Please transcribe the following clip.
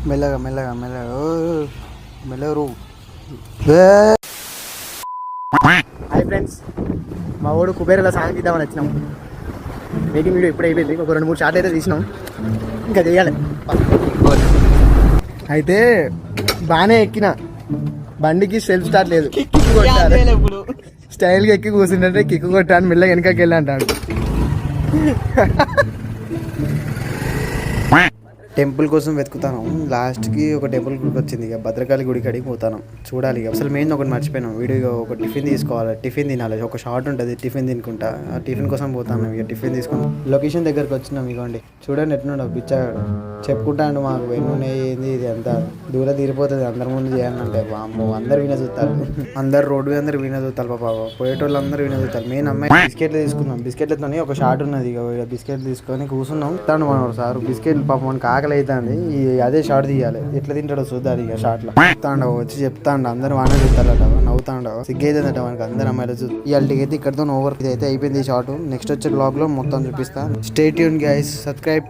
మెల్లగా మెల్లగా మెల్లగా మెల్లగా రూ. హాయ్ ఫ్రెండ్స్, మా వాడు కుబేరలో సాంగ్ ఇద్దామని వచ్చినాం. మేకింగ్ వీడియో ఇప్పుడు అయిపోయింది. ఒక 2-3 షార్ట్లు అయితే తీసినాం, ఇంకా చేయాలి. అయితే బాగానే ఎక్కిన బండికి సెల్ఫ్ స్టార్ట్ లేదు. కిక్కు కొట్టాలి, స్టైల్గా ఎక్కి కూర్చుంటే కిక్కు కొట్టాను. మెల్లగా వెనకకి వెళ్ళి అంటాడు. టెంపుల్ కోసం వెతుకుతాను. లాస్ట్కి ఒక టెంపుల్ గుడికి వచ్చింది. ఇక భద్రకాళి గుడి కడిగి పోతాను. చూడాలి. ఇక అసలు మెయిన్ ఒకటి మర్చిపోయినాం. వీడియో ఒక టిఫిన్ తీసుకోవాలి, టిఫిన్ తినాలి. ఒక షార్ట్ ఉంటుంది, టిఫిన్ తినుకుంటా. ఆ టిఫిన్ కోసం పోతాను. ఇక టిఫిన్ తీసుకుని లొకేషన్ దగ్గరకు వచ్చినాం. ఇవ్వండి చూడండి ఎట్లున్నాడు బిచ్చాడు. చెప్పుకుంటాడు మాకు ఎన్నున్నాయి ఏంది ఇది అంతా దూరం తీరిపోతుంది. అందరి ముందు చేయాలంటే వామ్మో అందరు విన చూస్తారు. అందరు రోడ్డు అందరు విన చూస్తారు. పాప పోయేటోళ్ళు అందరూ విన చూస్తారు. మెయిన్ అమ్మాయి బిస్కెట్లు తీసుకున్నాం. బిస్కెట్లతో ఒక షార్ట్ ఉన్నది. ఇక బిస్కెట్లు తీసుకొని కూర్చున్నాం. తాను మన సార్ బిస్కెట్లు పాపం మనకు ఆకలి అవుతుంది. అదే షార్ట్ తీయాలి. ఎట్లా తింటాడో చూద్దాం. ఇక షార్ట్ లో చెప్తాండవు వచ్చి చెప్తాండ అందరు వానే చూస్తారట, నవ్వుతాండవు. సిగ్గైతుందట మనకి అందరు అమ్మాయిలు చూ. ఇవాళకైతే ఇక్కడతో ఓవర్ అయితే అయిపోయింది షార్ట్. నెక్స్ట్ వచ్చే బ్లాగ్ లో మొత్తం చూపిస్తా. Stay tune guys, subscribe.